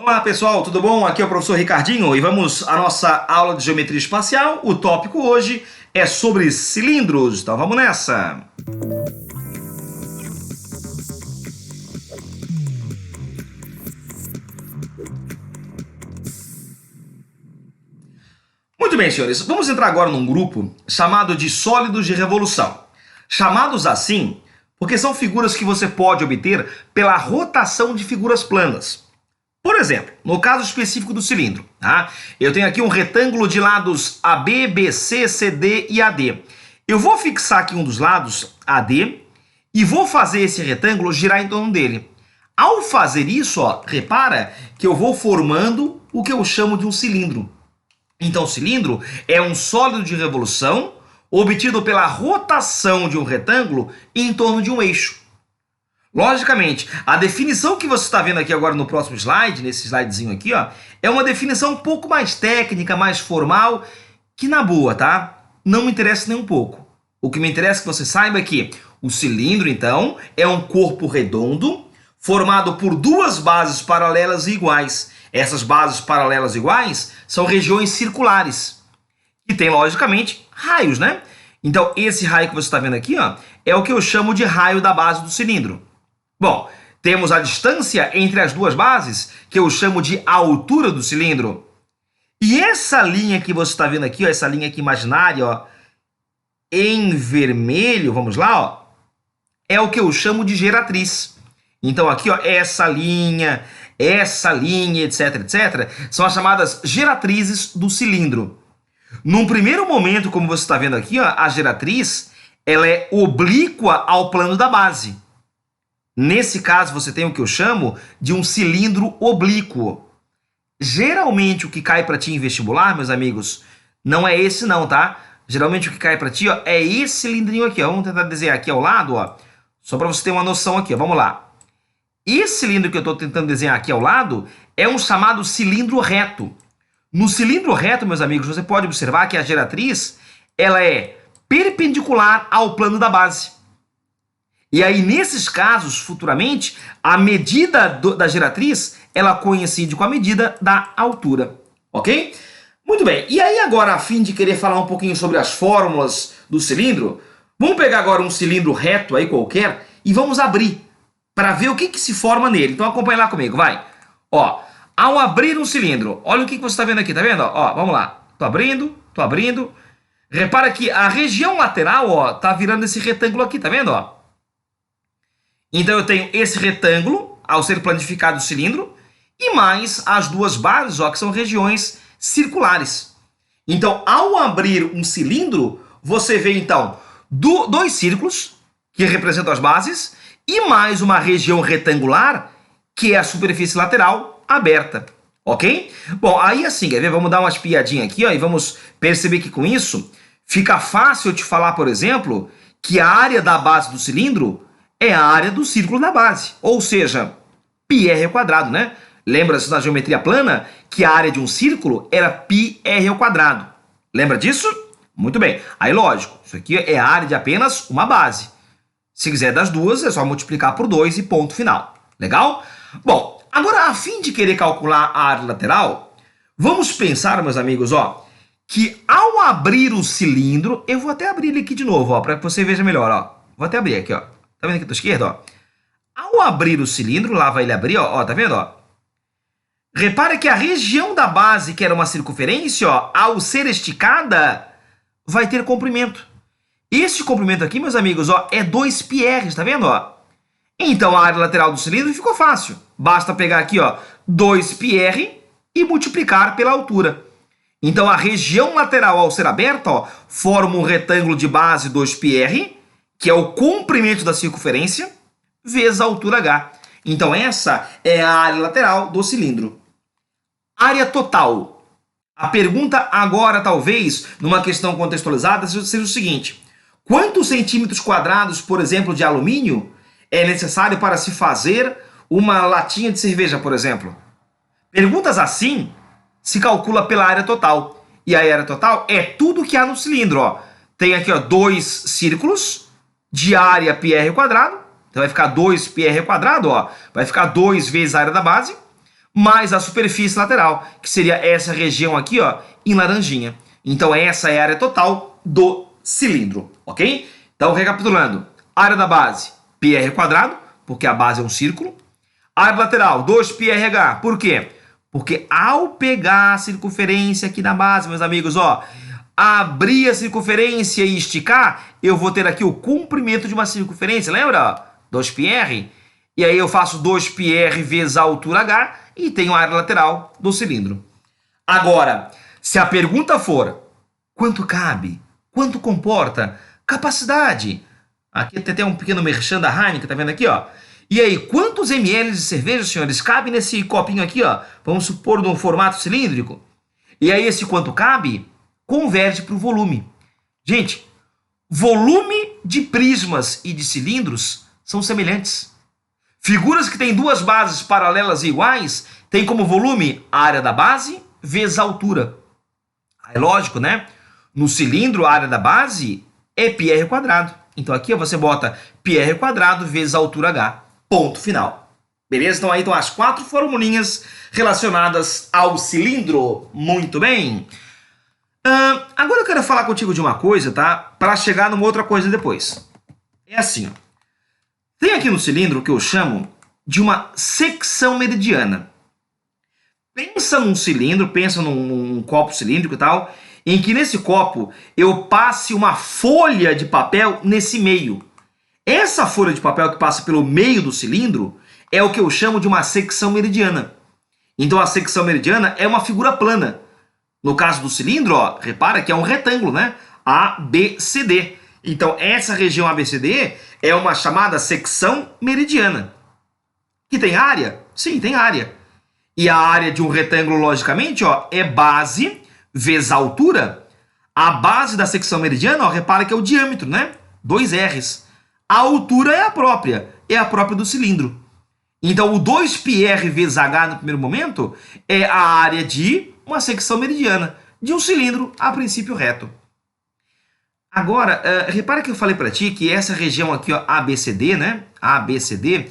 Olá pessoal, tudo bom? Aqui é o professor Ricardinho e vamos à nossa aula de geometria espacial. O tópico hoje é sobre cilindros, então vamos nessa! Muito bem, senhores, vamos entrar agora num grupo chamado de sólidos de revolução. Chamados assim porque são figuras que você pode obter pela rotação de figuras planas. Por exemplo, no caso específico do cilindro, tá? Eu tenho aqui um retângulo de lados AB, BC, CD e AD. Eu vou fixar aqui um dos lados, AD, e vou fazer esse retângulo girar em torno dele. Ao fazer isso, ó, repara que eu vou formando o que eu chamo de um cilindro. Então, o cilindro é um sólido de revolução obtido pela rotação de um retângulo em torno de um eixo. Logicamente, a definição que você está vendo aqui agora no próximo slide, nesse slidezinho aqui, ó, é uma definição um pouco mais técnica, mais formal, que na boa, tá? Não me interessa nem um pouco. O que me interessa é que você saiba que o cilindro, então, é um corpo redondo formado por duas bases paralelas e iguais. Essas bases paralelas e iguais são regiões circulares, que tem, logicamente, raios, né? Então, esse raio que você está vendo aqui, ó, é o que eu chamo de raio da base do cilindro. Bom, temos a distância entre as duas bases, que eu chamo de altura do cilindro. E essa linha que você está vendo aqui, ó, essa linha aqui imaginária, ó, em vermelho, vamos lá, ó, é o que eu chamo de geratriz. Então aqui, ó, essa linha, etc, etc, são as chamadas geratrizes do cilindro. Num primeiro momento, como você está vendo aqui, ó, a geratriz, ela é oblíqua ao plano da base. Nesse caso, você tem o que eu chamo de um cilindro oblíquo. Geralmente, o que cai para ti em vestibular, meus amigos, não é esse não, tá? Geralmente, o que cai para ti, ó, é esse cilindrinho aqui, ó. Vamos tentar desenhar aqui ao lado, ó, só para você ter uma noção aqui, ó. Vamos lá. Esse cilindro que eu estou tentando desenhar aqui ao lado é um chamado cilindro reto. No cilindro reto, meus amigos, você pode observar que a geratriz ela é perpendicular ao plano da base. E aí, nesses casos, futuramente, a medida da geratriz, ela coincide com a medida da altura, ok? Muito bem, e aí agora, a fim de querer falar um pouquinho sobre as fórmulas do cilindro, vamos pegar agora um cilindro reto aí qualquer e vamos abrir para ver o que se forma nele. Então acompanha lá comigo, vai. Ó, ao abrir um cilindro, olha o que você está vendo aqui, tá vendo? Ó, vamos lá, tô abrindo. Repara que a região lateral, ó, tá virando esse retângulo aqui, tá vendo, ó? Então eu tenho esse retângulo, ao ser planificado o cilindro, e mais as duas bases, ó, que são regiões circulares. Então, ao abrir um cilindro, você vê, então, dois círculos, que representam as bases, e mais uma região retangular, que é a superfície lateral aberta, ok? Bom, aí assim, quer ver? Vamos dar uma espiadinha aqui, ó, e vamos perceber que com isso, fica fácil eu te falar, por exemplo, que a área da base do cilindro é a área do círculo da base, ou seja, πr ao quadrado, né? Lembra-se na geometria plana que a área de um círculo era πr ao quadrado. Lembra disso? Muito bem. Aí, lógico, isso aqui é a área de apenas uma base. Se quiser das duas, é só multiplicar por 2 e ponto final. Legal? Bom, agora, a fim de querer calcular a área lateral, vamos pensar, meus amigos, ó, que ao abrir o cilindro, eu vou até abrir ele aqui de novo, ó, para que você veja melhor, ó. Vou até abrir aqui, ó. Tá vendo aqui da esquerda, ó? Ao abrir o cilindro, lá vai ele abrir, ó, tá vendo, ó? Repara que a região da base, que era uma circunferência, ó, ao ser esticada, vai ter comprimento. Esse comprimento aqui, meus amigos, ó, é 2πr, tá vendo, ó? Então, a área lateral do cilindro ficou fácil. Basta pegar aqui, ó, 2πr e multiplicar pela altura. Então, a região lateral, ao ser aberta, ó, forma um retângulo de base 2πr, que é o comprimento da circunferência, vezes a altura h. Então, essa é a área lateral do cilindro. Área total. A pergunta agora, talvez, numa questão contextualizada, seja o seguinte. Quantos centímetros quadrados, por exemplo, de alumínio é necessário para se fazer uma latinha de cerveja, por exemplo? Perguntas assim se calcula pela área total. E a área total é tudo que há no cilindro, ó. Tem aqui, ó, dois círculos de área πr ao quadrado. Então vai ficar 2πr ao quadrado, ó. Vai ficar 2 vezes a área da base. mais a superfície lateral, que seria essa região aqui, ó, em laranjinha. Então essa é a área total do cilindro, ok? Então, recapitulando, área da base, πr², porque a base é um círculo. Área lateral, 2πrh, por quê? Porque ao pegar a circunferência aqui na base, meus amigos, ó, abrir a circunferência e esticar, eu vou ter aqui o comprimento de uma circunferência, lembra? 2πr. E aí eu faço 2πr vezes a altura h e tenho a área lateral do cilindro. Agora, se a pergunta for quanto cabe, quanto comporta, capacidade. Aqui tem até um pequeno merchan da Heineken, tá vendo aqui, ó? E aí, quantos ml de cerveja, senhores, cabe nesse copinho aqui, ó? Vamos supor num formato cilíndrico. E aí esse quanto cabe converte para o volume. Gente, volume de prismas e de cilindros são semelhantes. Figuras que têm duas bases paralelas e iguais têm como volume a área da base vezes a altura. É lógico, né? No cilindro, a área da base é πr². Então aqui você bota πr² vezes a altura h. Ponto final. Beleza? Então aí estão as 4 formulinhas relacionadas ao cilindro. Muito bem. Agora eu quero falar contigo de uma coisa, tá? Para chegar numa outra coisa depois. É assim, ó. Tem aqui no cilindro o que eu chamo de uma secção meridiana. Pensa num cilindro, pensa num copo cilíndrico e tal, em que nesse copo eu passe uma folha de papel nesse meio. Essa folha de papel que passa pelo meio do cilindro é o que eu chamo de uma secção meridiana. Então a secção meridiana é uma figura plana. No caso do cilindro, ó, repara que é um retângulo, né? ABCD. Então essa região ABCD é uma chamada secção meridiana. Que tem área? Sim, tem área. E a área de um retângulo, logicamente, ó, é base vezes a altura. A base da secção meridiana, ó, repara que é o diâmetro, né? 2 R's. A altura é a própria do cilindro. Então o 2πr vezes h no primeiro momento é a área de uma secção meridiana, de um cilindro a princípio reto. Agora, repara que eu falei para ti que essa região aqui, ó, ABCD, né? ABCD,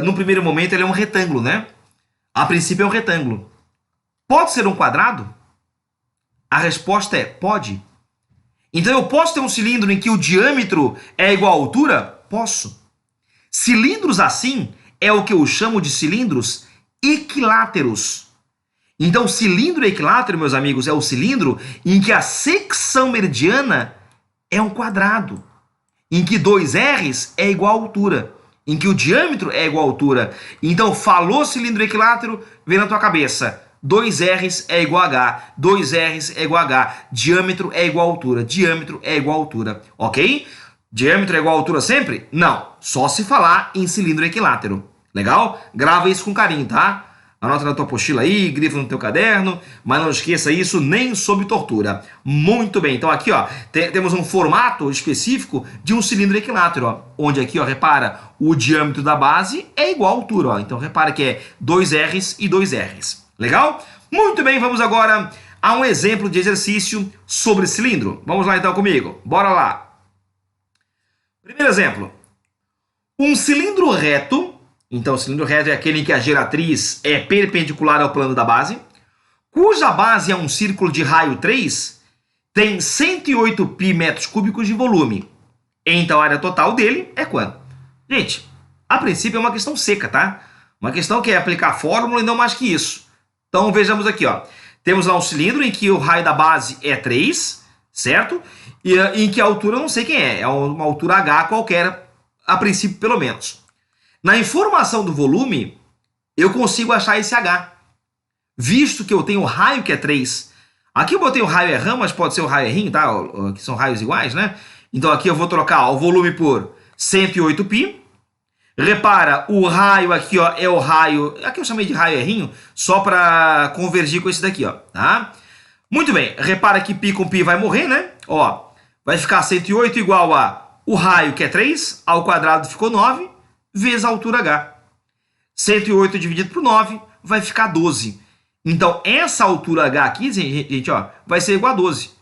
no primeiro momento ele é um retângulo, né? A princípio é um retângulo. Pode ser um quadrado? A resposta é pode. Então eu posso ter um cilindro em que o diâmetro é igual à altura? Posso. Cilindros assim é o que eu chamo de cilindros equiláteros. Então cilindro equilátero, meus amigos, é o cilindro em que a secção meridiana é um quadrado, em que 2 R's é igual à altura, em que o diâmetro é igual à altura. Então falou cilindro equilátero, vem na tua cabeça. 2 R's é igual a H, 2 R's é igual a H, diâmetro é igual a altura, diâmetro é igual a altura, ok? Diâmetro é igual a altura sempre? Não, só se falar em cilindro equilátero, legal? Grava isso com carinho, tá? Anota na tua apostila aí, grifa no teu caderno, mas não esqueça isso nem sob tortura. Muito bem, então aqui ó, temos um formato específico de um cilindro equilátero, ó, onde aqui ó, repara, o diâmetro da base é igual à altura, ó, então repara que é 2 R's e 2 R's. Legal? Muito bem, vamos agora a um exemplo de exercício sobre cilindro. Vamos lá então comigo, bora lá. Primeiro exemplo. Um cilindro reto, então o cilindro reto é aquele em que a geratriz é perpendicular ao plano da base, cuja base é um círculo de raio 3, tem 108 π metros cúbicos de volume. Então a área total dele é quanto? Gente, a princípio é uma questão seca, tá? Uma questão que é aplicar a fórmula e não mais que isso. Então vejamos aqui, ó. Temos lá um cilindro em que o raio da base é 3, certo? E em que a altura eu não sei quem é uma altura H qualquer, a princípio pelo menos. Na informação do volume, eu consigo achar esse H. Visto que eu tenho o raio que é 3. Aqui eu botei o raio errão, mas pode ser o raio errinho, tá? Que são raios iguais, né? Então aqui eu vou trocar ó, o volume por 108 π. Repara, o raio aqui ó, é o raio... Aqui eu chamei de raio errinho, só para convergir com esse daqui, ó, tá? Muito bem, repara que π com π vai morrer, né? Ó, vai ficar 108 igual a o raio que é 3, ao quadrado ficou 9, vezes a altura H. 108 dividido por 9 vai ficar 12. Então, essa altura H aqui, gente, ó, vai ser igual a 12.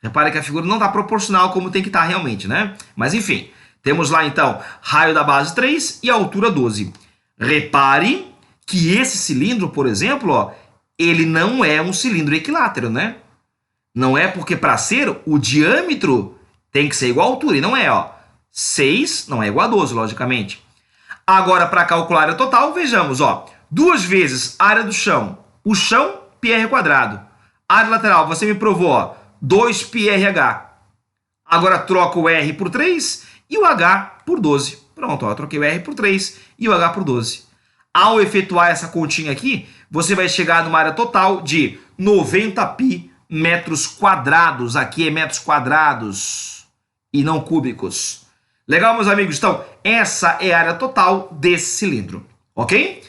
Repara que a figura não está proporcional como tem que estar realmente, né? Mas, enfim, temos lá, então, raio da base 3 e a altura 12. Repare que esse cilindro, por exemplo, ó, ele não é um cilindro equilátero, né? Não é porque para ser o diâmetro tem que ser igual à altura, e não é, ó. 6 não é igual a 12, logicamente. Agora, para calcular a área total, vejamos, ó. 2 vezes a área do chão. O chão, πr². A área lateral, você me provou, ó, 2πrh. Agora troca o R por 3 e o H por 12. Pronto, ó, troquei o R por 3 e o H por 12. Ao efetuar essa continha aqui, você vai chegar numa área total de 90π metros quadrados. Aqui é metros quadrados e não cúbicos. Legal, meus amigos? Então, essa é a área total desse cilindro, ok?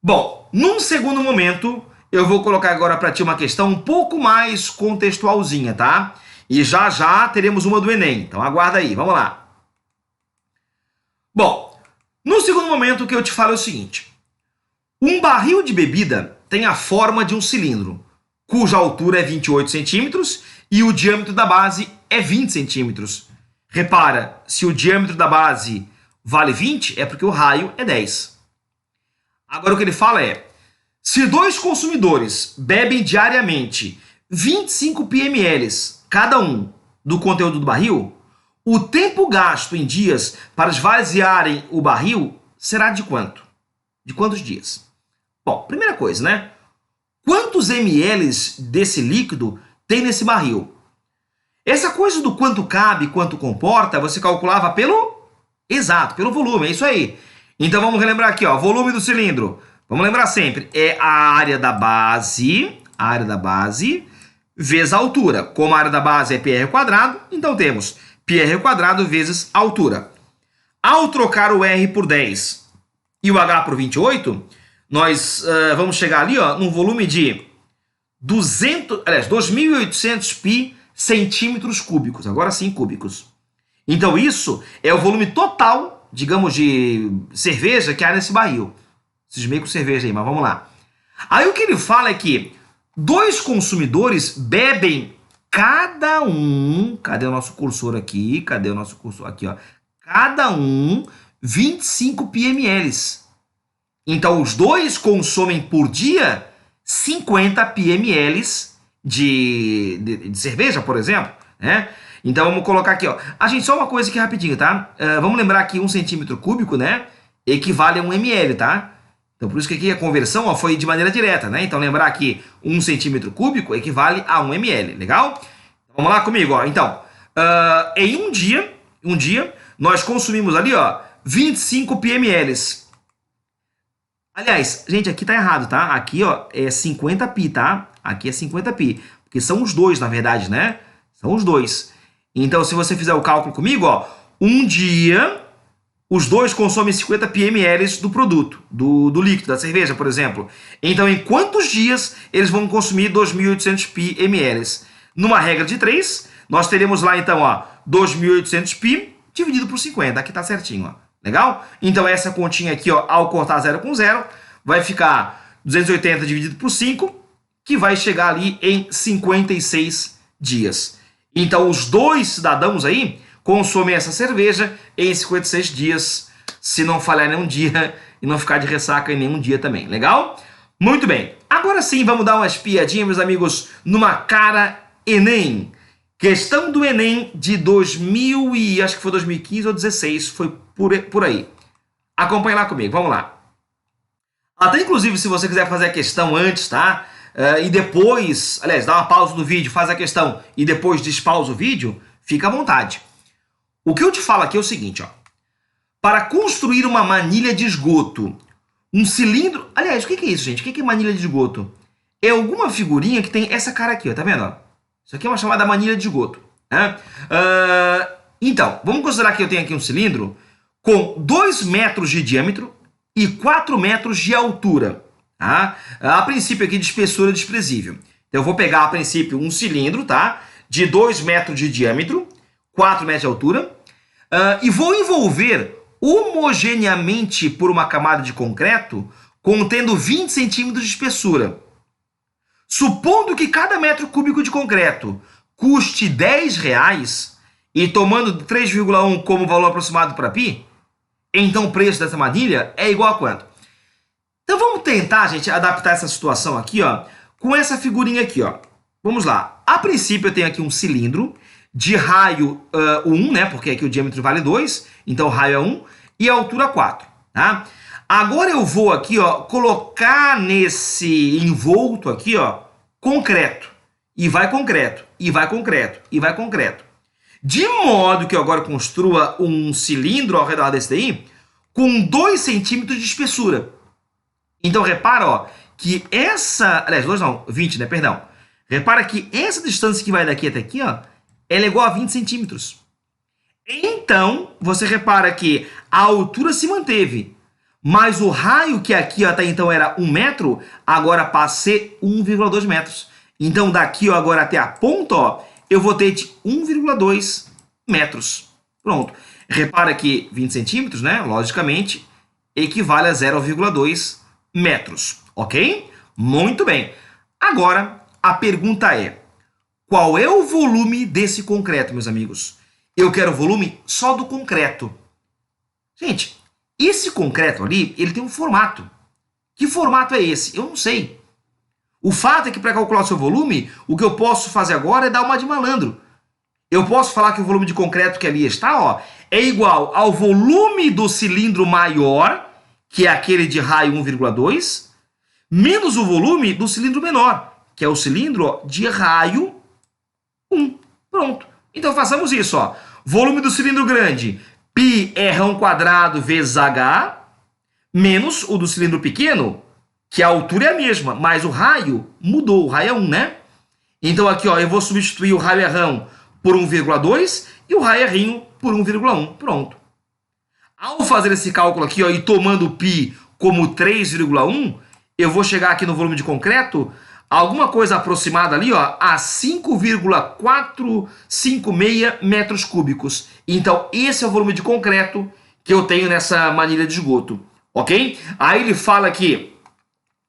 Bom, num segundo momento, eu vou colocar agora para ti uma questão um pouco mais contextualzinha, tá? E já já teremos uma do Enem, então aguarda aí, vamos lá. Bom, no segundo momento o que eu te falo é o seguinte. Um barril de bebida tem a forma de um cilindro, cuja altura é 28 centímetros e o diâmetro da base é 20 centímetros. Repara, se o diâmetro da base vale 20, é porque o raio é 10. Agora o que ele fala é, se 2 consumidores bebem diariamente 25 ml cada um do conteúdo do barril, o tempo gasto em dias para esvaziarem o barril será de quanto? De quantos dias? Bom, primeira coisa, né? Quantos ml desse líquido tem nesse barril? Essa coisa do quanto cabe, quanto comporta, você calculava pelo... Exato, pelo volume, é isso aí. Então vamos relembrar aqui, ó, volume do cilindro. Vamos lembrar sempre, é a área da base, vezes a altura. Como a área da base é πr², então temos πr² vezes a altura. Ao trocar o R por 10 e o H por 28, nós vamos chegar ali, ó, num volume de 2.800 π centímetros cúbicos. Agora sim, cúbicos. Então isso é o volume total, digamos, de cerveja que há nesse barril. Cismei com cerveja aí, mas vamos lá. Aí o que ele fala é que 2 consumidores bebem cada um... Cadê o nosso cursor aqui? Cadê o nosso cursor? Aqui, ó. Cada um 25 ml. Então, os 2 consomem por dia 50 ml de cerveja, por exemplo, né? Então, vamos colocar aqui, ó. A gente, só uma coisa aqui rapidinho, tá? Vamos lembrar que 1 centímetro cúbico, né, equivale a 1 ml, tá? Então, por isso que aqui a conversão, ó, foi de maneira direta, né? Então, lembrar que 1 centímetro cúbico equivale a 1 ml, legal? Vamos lá comigo, ó. Então, em um dia, nós consumimos ali, ó, 25 ml. Aliás, gente, aqui tá errado, tá? Aqui, ó, é 50 π, tá? Aqui é 50 π, porque são os 2, na verdade, né? São os 2. Então, se você fizer o cálculo comigo, ó, um dia, os 2 consomem 50 ml do produto, do líquido, da cerveja, por exemplo. Então, em quantos dias eles vão consumir 2.800 ml? Numa regra de 3, nós teremos lá, então, ó, 2.800 dividido por 50. Aqui tá certinho, ó. Legal? Então, essa continha aqui, ó, ao cortar 0 com 0, vai ficar 280 dividido por 5, que vai chegar ali em 56 dias. Então, os 2 cidadãos aí consomem essa cerveja em 56 dias, se não falhar nenhum dia e não ficar de ressaca em nenhum dia também. Legal? Muito bem. Agora sim, vamos dar uma espiadinha, meus amigos, numa cara Enem. Questão do Enem de 2000 e acho que foi 2015 ou 2016, foi por aí. Acompanhe lá comigo, vamos lá. Até inclusive, se você quiser fazer a questão antes, tá? E depois, aliás, dá uma pausa no vídeo, faz a questão e depois despausa o vídeo, fica à vontade. O que eu te falo aqui é o seguinte, ó. Para construir uma manilha de esgoto, um cilindro... Aliás, o que é isso, gente? O que é manilha de esgoto? É alguma figurinha que tem essa cara aqui, ó, tá vendo? Isso aqui é uma chamada manilha de esgoto, né? Então, vamos considerar que eu tenho aqui um cilindro com 2 metros de diâmetro e 4 metros de altura. Tá? A princípio aqui de espessura desprezível. Então eu vou pegar a princípio um cilindro, tá? De 2 metros de diâmetro, 4 metros de altura, e vou envolver homogeneamente por uma camada de concreto contendo 20 centímetros de espessura. Supondo que cada metro cúbico de concreto custe R$10 e tomando 3,1 como valor aproximado para π, então o preço dessa manilha é igual a quanto? Então vamos tentar, gente, adaptar essa situação aqui, ó, com essa figurinha aqui, ó. Vamos lá. A princípio eu tenho aqui um cilindro de raio 1, né? Porque aqui o diâmetro vale 2, então o raio é 1, e a altura 4, tá? Agora eu vou aqui, ó, colocar nesse envolto aqui, ó, concreto. E vai concreto, e vai concreto, e vai concreto. De modo que eu agora construa um cilindro ao redor desse daí com 2 centímetros de espessura. Então repara, ó, que essa... Aliás, 2 não, 20, né? Perdão. Repara que essa distância que vai daqui até aqui, ó, ela é igual a 20 centímetros. Então, você repara que a altura se manteve, mas o raio que aqui até então era 1 metro, agora passa a ser 1,2 metros. Então, daqui ó, agora até a ponta, ó, eu vou ter de 1,2 metros. Pronto. Repara que 20 centímetros, né, logicamente, equivale a 0,2 metros. Ok? Muito bem. Agora, a pergunta é, qual é o volume desse concreto, meus amigos? Eu quero o volume só do concreto. Gente, esse concreto ali, ele tem um formato. Que formato é esse? Eu não sei. O fato é que para calcular o seu volume, o que eu posso fazer agora é dar uma de malandro. Eu posso falar que o volume de concreto que ali está, ó, é igual ao volume do cilindro maior, que é aquele de raio 1,2, menos o volume do cilindro menor, que é o cilindro ó, de raio 1. Pronto. Então façamos isso, ó. Volume do cilindro grande, πr² vezes h, menos o do cilindro pequeno, que a altura é a mesma, mas o raio mudou, o raio é 1, né? Então aqui, ó, eu vou substituir o raio errão por 1,2 e o raio errinho por 1,1. Pronto. Ao fazer esse cálculo aqui, ó, e tomando π como 3,1, eu vou chegar aqui no volume de concreto alguma coisa aproximada ali, ó, a 5,456 metros cúbicos. Então, esse é o volume de concreto que eu tenho nessa manilha de esgoto, ok? Aí ele fala que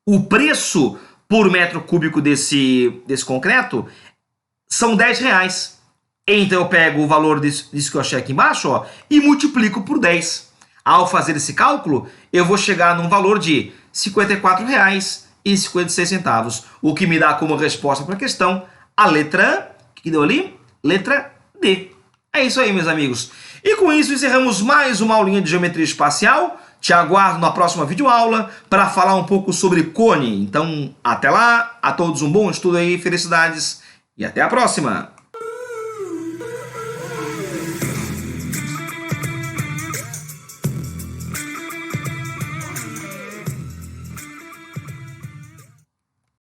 o preço por metro cúbico desse concreto são R$10. Então, eu pego o valor disso que eu achei aqui embaixo, ó, e multiplico por 10. Ao fazer esse cálculo, eu vou chegar num valor de R$ 54,56, o que me dá como resposta para a questão a letra... O que deu ali? Letra D. É isso aí, meus amigos. E com isso encerramos mais uma aulinha de geometria espacial. Te aguardo na próxima videoaula para falar um pouco sobre cone. Então, até lá, a todos um bom estudo aí, felicidades e até a próxima!